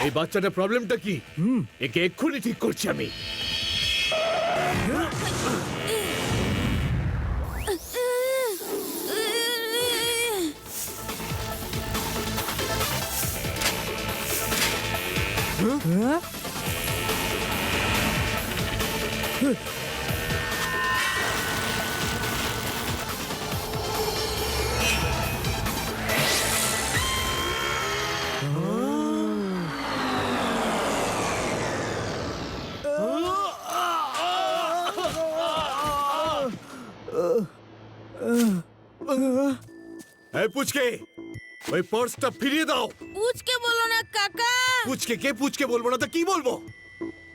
এই বাচ্চাটার প্রবলেমটা কি? একে এক্ষুনি ঠিক করছি আমি। পুচকে, ওই পার্সটা ফিরিয়ে দাও। পুচকে বলো না কাকা। পুচকে কে? পুচকে বলবো না তো কি বলবো?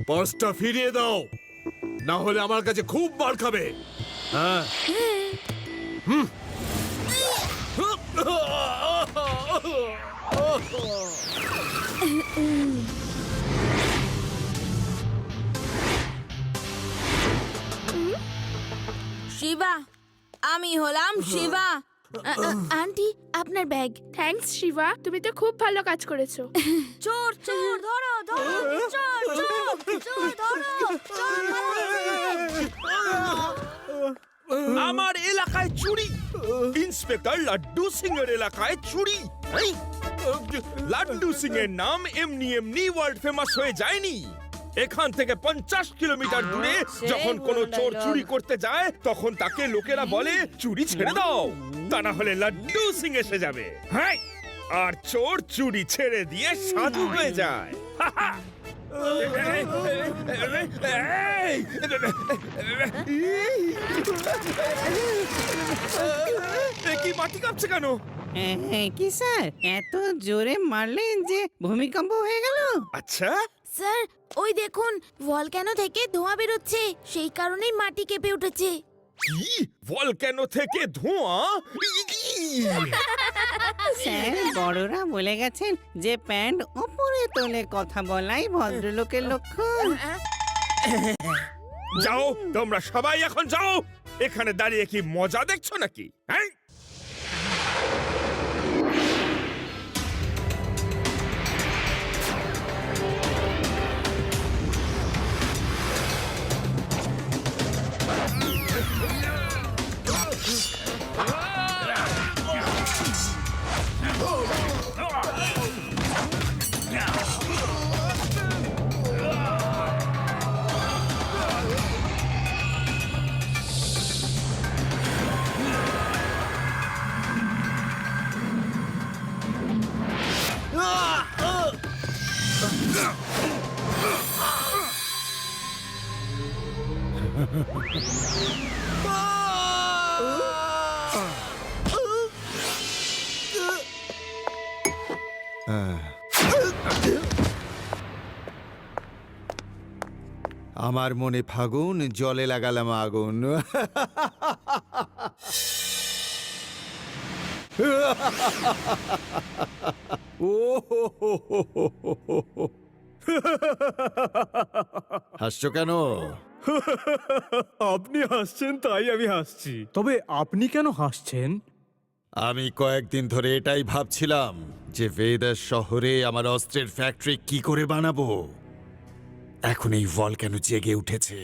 পার্সটা ফিরিয়ে দাও, না হলে আমার কাছে খুব মার খাবে। হ্যাঁ। শিবা, আমি হলাম শিবা। আন্টি, আপনার ব্যাগ। থ্যাঙ্কস শিবা, তুমি তো খুব ভালো কাজ করেছো। চোর চোর, ধরো ধরো, চোর চোর চোর, ধরো চোর ধরো। আমার এলাকায় চুরি, ইন্সপেক্টর লাড্ডু সিং এর এলাকায় চুরি। লাড্ডু সিং এর নাম এমনি এমনি ওয়ার্ল্ড ফেমাস হয়ে যায়নি। এখান থেকে 50 কিলোমিটার দূরে যখন কোনো চোর চুরি করতে যায় তখন তাকে লোকেরা বলে চুরি ছেড়ে দাও, তা না হলে লাড্ডু সিং এসে যাবে। হ্যাঁ, আর চোর চুরি ছেড়ে দিয়ে সাধু হয়ে যায়। কি মাটি কাঁপছে কেন? কি স্যার, এত জোরে মারলেন যে ভূমিকম্প হয়ে গেল? আচ্ছা স্যার, ওই দেখুন ভলক্যানো থেকে ধোঁয়া বেরোচ্ছে, সেই কারণেই মাটি কেঁপে উঠেছে। কি ভলক্যানো থেকে ধোঁয়া? স্যার, বড়রা বলে গেছেন যে প্যান্ট উপরে তোলে কথা বলাই ভদ্রলোকের লক্ষণ। যাও, তোমরা সবাই এখন যাও। এখানে দাঁড়িয়ে কি মজা দেখছো নাকি? হ্যাঁ, আমার মনে ফাগুন, জলে লাগালাম আগুন। হাসছো কেন? আপনি হাসছেন তাই আমি হাসছি। তবে আপনি কেন হাসছেন? আমি কয়েকদিন ধরে এটাই ভাবছিলাম যে ভেদাস শহরে আমার অস্ত্রের ফ্যাক্টরি কি করে বানাবো। এখন এই ভলক্যানো জেগে উঠেছে,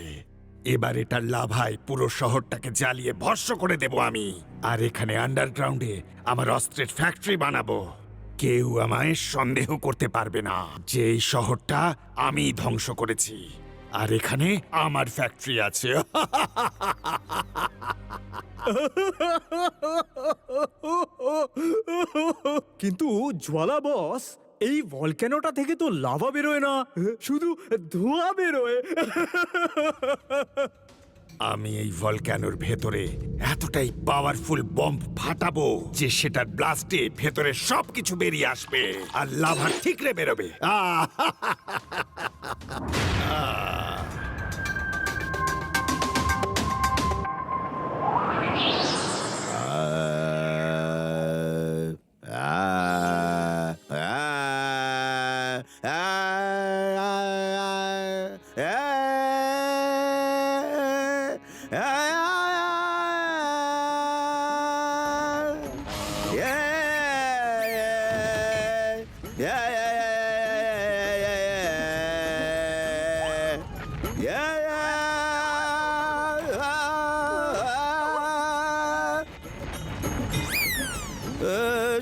এবার এটার লাভায় পুরো শহরটাকে জ্বালিয়ে ভস্ম করে দেব আমি। আর এখানে আন্ডারগ্রাউন্ডে আমার অস্ত্রের ফ্যাক্টরি বানাবো। কেউ আমায় সন্দেহ করতে পারবে না যে এই শহরটা আমি ধ্বংস করেছি, আর এখানে আমার ফ্যাক্টরি আছে। কিন্তু জ্বালা বস, এই ভলক্যানোটা থেকে তো লাভা বেরোয় না, শুধু ধোঁয়া বেরোয়। আমি এই ভলক্যানোর ভেতরে এতটাই পাওয়ারফুল বম্ব ফাটাবো যে সেটার ব্লাস্টে ভেতরে সবকিছু বেরিয়ে আসবে আর লাভা ঠিকরে বেরোবে।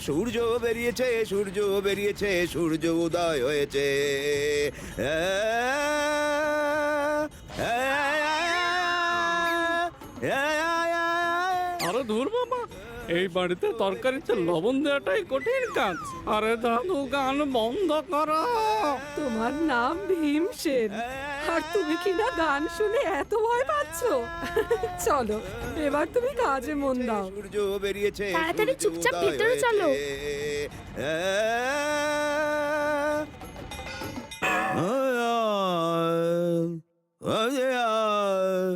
সূর্য বেরিয়েছে, সূর্য বেরিয়েছে, সূর্য উদয় হয়েছে। আরে ধুর বাবা, এই বাড়িতে তরকারিতে লবণ দেওয়াটাই কঠিন কাজ। আরে দাদু, গান বন্ধ করো। তোমার নাম ভীমসেন, আর তুমি কিনা গান শুনে এত ভয় পাচ্ছ? চলো এবার তুমি কাজে মন দাও। সূর্য বেরিয়েছে, তাড়াতাড়ি সূর্য চুপচাপ উদয় ভেতরে চলো।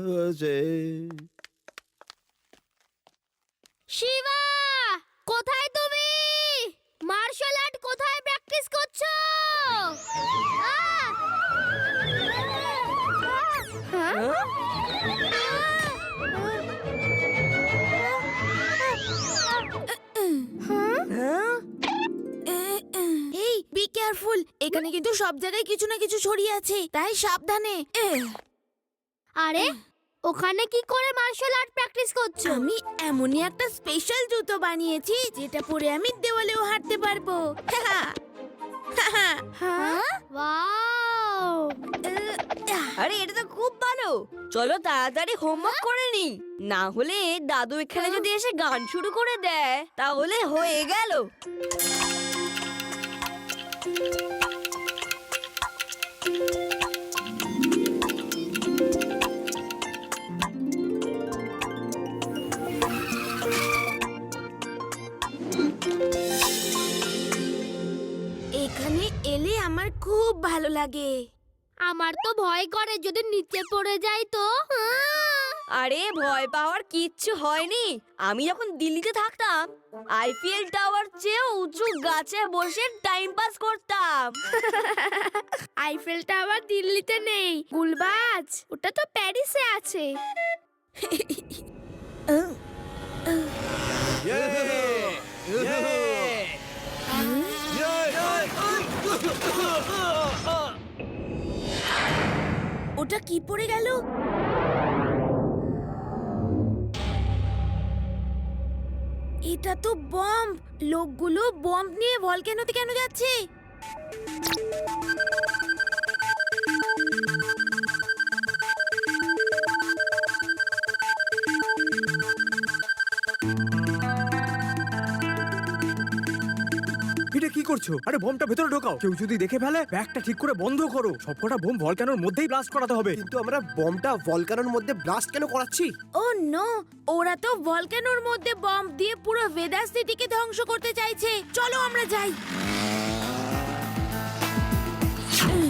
হয়েছে। শিবা, কোথায় তুমি? মার্শাল আর্ট কোথায় প্র্যাকটিস করছো? এই বি কেয়ারফুল, এখানে কিন্তু সব জায়গায় কিছু না কিছু ছড়িয়ে আছে, তাই সাবধানে। আরে ওখানে কি করে মার্শাল আর্ট প্র্যাকটিস করছো? আমি এমনই একটা স্পেশাল জুতো বানিয়েছি যেটা পরে আমি দেওয়ালেও হাঁটতে পারবো। ওয়াও! আরে এটা তো খুব ভালো, চলো তাড়াতাড়ি হোমওয়ার্ক করে নি, না হলে দাদু এখানে যদি এসে গান শুরু করে দেয় তাহলে হয়ে গেল। এখানে এলে আমার খুব ভালো লাগে। আমার তো ভয় করে যদি নিচে পড়ে যাই তো। আরে ভয় পাওয়ার কিচ্ছু হয়নি, আমি যখন দিল্লিতে থাকতাম আইফেল টাওয়ার চেয়ে উঁচু গাছে বসে টাইম পাস করতাম। আইফেল টাওয়ার দিল্লিতে নেই, গুলবাজ, ওটা তো প্যারিসে আছে। ওটা কি পড়ে গেল? এটা তো বম্ব। লোকগুলো বম্ব নিয়ে ভলক্যানোতে কেন যাচ্ছে? এটা কি করছো? আরে বোমটা ভেতরে ঢোকাও, কেউ যদি দেখে ফেলে ব্যাগটা ঠিক করে বন্ধ করো। সবকটা বোম ভলক্যানোর মধ্যেই ব্লাস্ট করাতে হবে। কিন্তু আমরা বমটা ভলকানোর মধ্যে ব্লাস্ট কেন করাচ্ছি? ও নো, ওরা তো ভলক্যানোর মধ্যে বম্ব দিয়ে পুরো ভেদাস সিটিকে ধ্বংস করতে চাইছে। চলো আমরা যাই। চলো।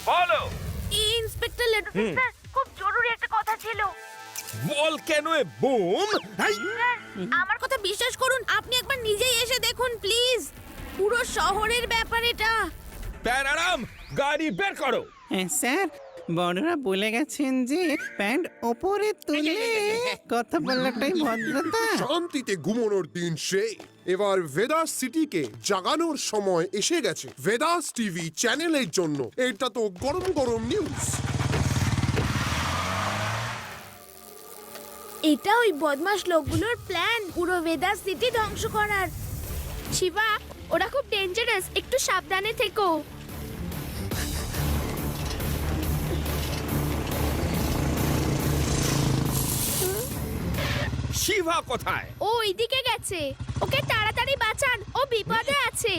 বলো ইন্সপেক্টর লেডুসি স্যার, খুব জরুরি একটা কথা ছিল। ভলক্যানোয় বুম? আমার কথা বিশ্বাস করুন, আপনি একবার নিজেই এসে দেখুন প্লিজ। পুরো শহরের ব্যাপার এটা। প্যারারাম, গাড়ি বের করো। হ্যাঁ, স্যার, বড়রা বলে গেছেন যে প্যান্ট ওপরে তুলে কথা বলাটাই ভদ্রতা। শান্তিতে ঘুমানোর দিন সে এবার ভেদাস সিটিকে জাগানোর সময় এসে গেছে ভেদাস টিভি চ্যানেলের জন্য। এটা তো গরম গরম নিউজ। এটা ওই বদমাশ লোকগুলোর প্ল্যান, পুরো ভেদাস সিটি ধ্বংস করার। শিবা, ওরা খুব ডেঞ্জারাস, একটু সাবধানে থেকো। শিভা কোথায়? ও ওইদিকে গেছে, ওকে তাড়াতাড়ি বাঁচান, ও বিপদে আছে।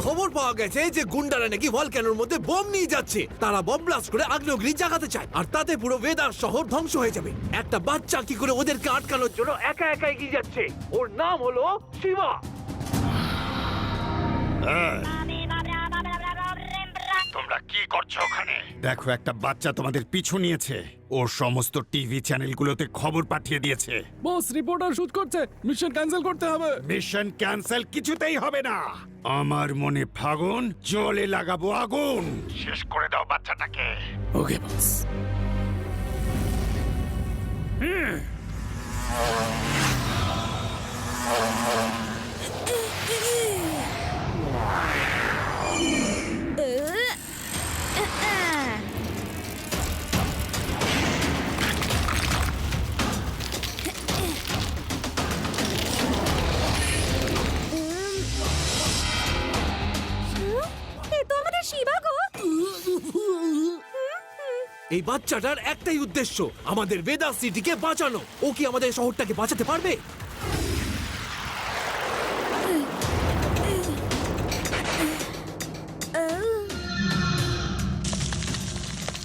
খবর পাওয়া গেছে যে গুন্ডারা নাকি ভলক্যানোর মধ্যে বোম নিয়ে যাচ্ছে। তারা বোম ব্লাস্ট করে আগ্নেয়গিরি জাগাতে চায়, আর তাতে পুরো ভেদাস শহর ধ্বংস হয়ে যাবে। একটা বাচ্চা কি করে ওদেরকে আটকানোর জন্য একা একা এগিয়ে যাচ্ছে। ওর নাম হলো শিবা। তোমরা কি করছো ওখানে? দেখো, একটা বাচ্চা তোমাদের পিছু নিয়েছে। ও সমস্ত টিভি চ্যানেলগুলোতে খবর পাঠিয়ে দিয়েছে। বস, রিপোর্টার শুট করছে, মিশন ক্যান্সেল করতে হবে। মিশন ক্যান্সেল কিছুতেই হবে না। আমার মনে ফাগুন, জলে লাগাবো আগুন। শেষ করে দাও বাচ্চাটাকে। ওকে বস। এই বাচ্চাটার একটাই উদ্দেশ্য, আমাদের ভেদাস সিটিকে বাঁচানো। ও কি আমাদের শহরটাকে বাঁচাতে পারবে?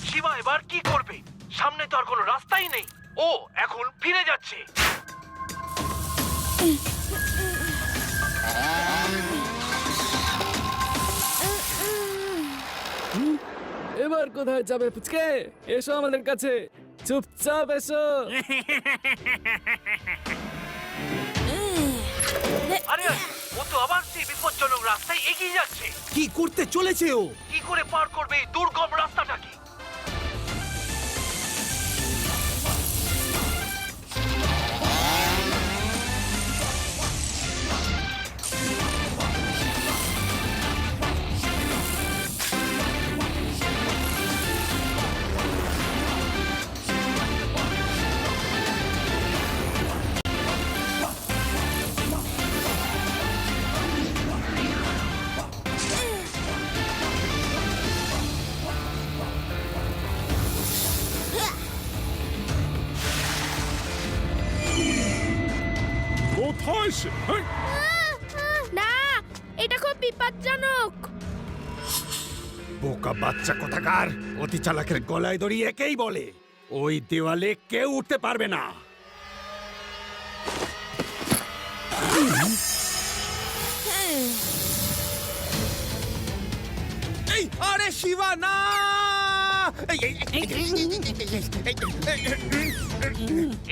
শিবা এবার কি করবে? সামনে তো আর কোনো রাস্তাই নেই। ও এখন ফিরে যাচ্ছে। এবার কোথায় যাবে পুচকে? এসো আমাদের কাছে, চুপচাপ এসো। আরে ও তো আবার সেই বিপজ্জনক রাস্তায় এগিয়ে যাচ্ছে। কি করতে চলেছে ও? কি করে পার করবে এই দুর্গম রাস্তাটাকে? কোথায় সে? হেই! না, এটা খুব বিপজ্জনক। বোকা বাচ্চা কোথাকার! অতি চালাকের গলায় দড়ি একেই বলে। ওই দেওয়ালে কেউ উঠতে পারবে না। এই, আরে শিবা না!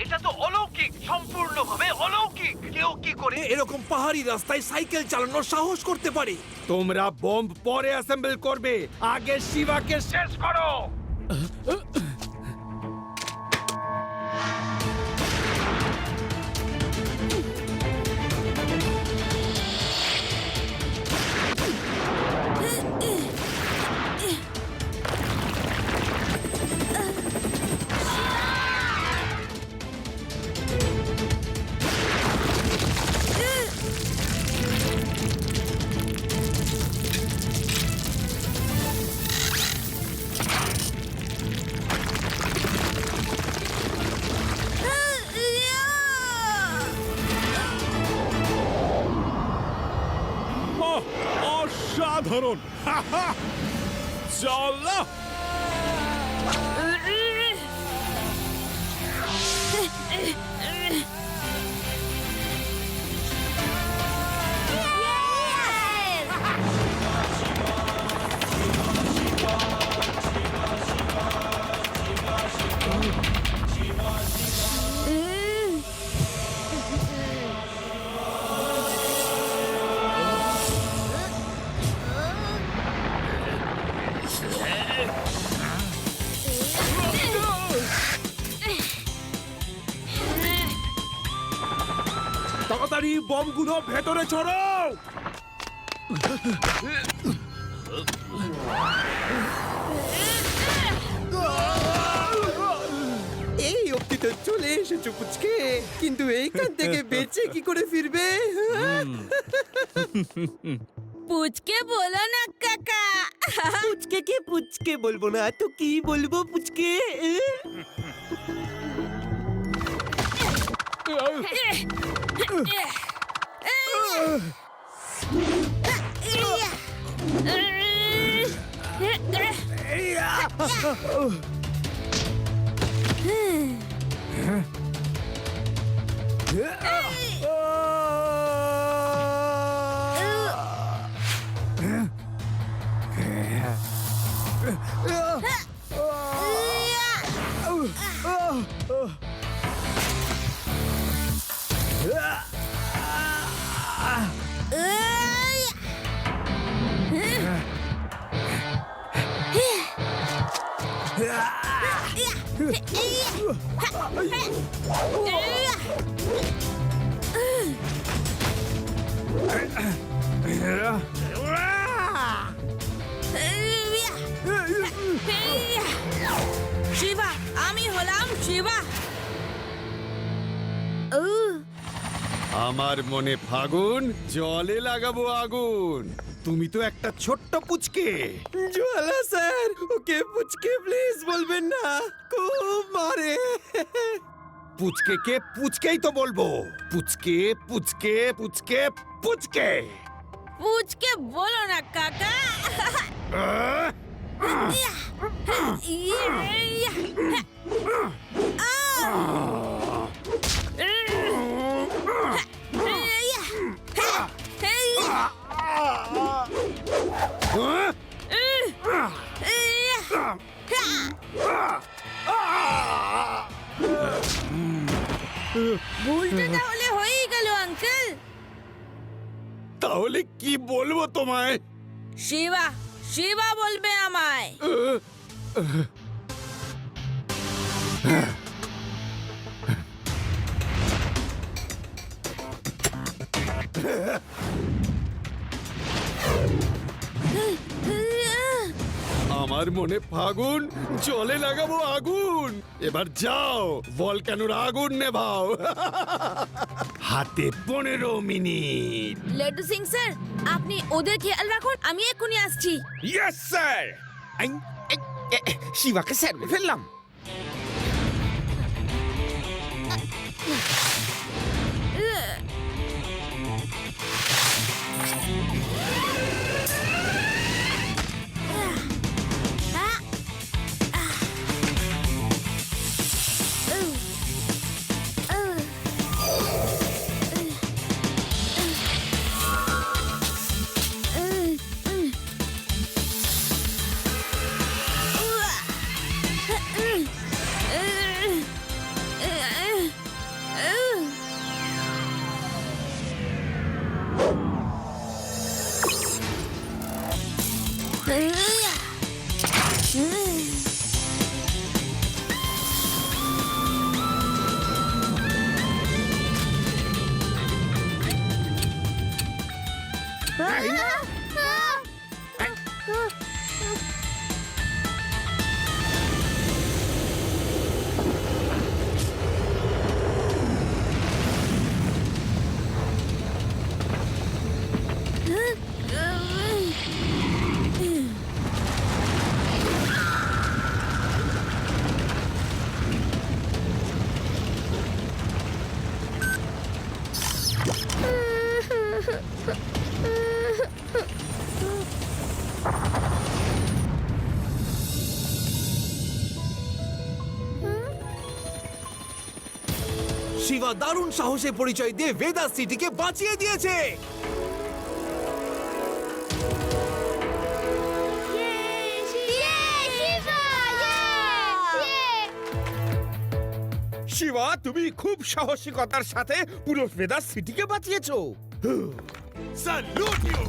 এটা তো অলৌকিক, সম্পূর্ণভাবে অলৌকিক। কেউ কি করে এরকম পাহাড়ি রাস্তায় সাইকেল চালানোর সাহস করতে পারে? তোমরা বোম্ব পরে অ্যাসেম্বল করবে, আগে শিবাকে শেষ করো। অসাধারণ! চল না! তাড়াতাড়ি বমগুলো ভেতরে ছড়াও! এই অব্দি তো চলে এসেছো পুচকে, কিন্তু এইখান থেকে বেঁচে কি করে ফিরবে? পুচকে বলো না কাকা। পুচকে কে পুচকে বলবো না তো কি বলবো পুচকে? শিবা, আমি হলাম শিবা। আমার মনে ফাগুন, জলে লাগাবো আগুন। তুমি তো একটা ছোট্ট পুচকে। জোয়ালা স্যার, ওকে পুচকে প্লিজ বলবেন না, খুব মারে। পুচকে কে পুচকেই তো বলবো। পুচকে পুচকে পুচকে পুচকে। পুচকে বলো না কাকা। আহ! ভুলটা তাহলে হয়েই গেল আঙ্কেল। তাহলে কি বলবো তোমায়? শিবা, শিবা বলবে আমায়। আমার মনে ফাগুন, জলে লাগাবো আগুন। এবার যাও, ভলক্যানোর আগুন নেভাও। হাতে 15 মিনিট। লাড্ডু সিং স্যার, আপনি ওদের খেয়াল রাখুন, আমি এক্ষুনি আসছি। Yes sir! শিবাকে স্যার ফেললাম। শিবা দারুণ সাহসে পরিচয় দিয়ে ভেদাস সিটিকে বাঁচিয়ে দিয়েছে। শিবা, তুমি খুব সাহসিকতার সাথে পুরো ভেদাস সিটিকে বাঁচিয়েছো। Salute you.